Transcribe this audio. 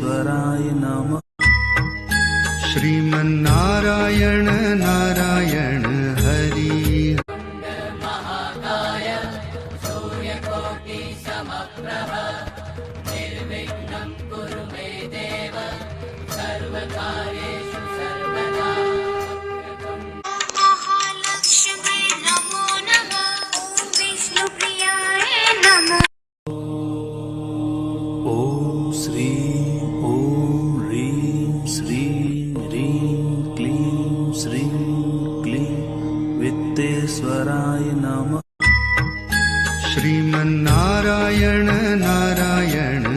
वित्तेश्वराय नमः। श्रीमन्नारायण नारायण हरि। महाकाय सूर्यकोटि समप्रभ निर्विघ्नं कुरु मे देव सर्वकार्येषु सर्वदा। महालक्ष्मी नमो नमः। ॐ विष्णुप्रियाय नमः। ॐ श्रीं ॐ ह्रीं श्रीं ह्रीं क्लीं श्रीं क्लीं वित्तेश्वराय नमः। श्रीमन्नारायण नारायण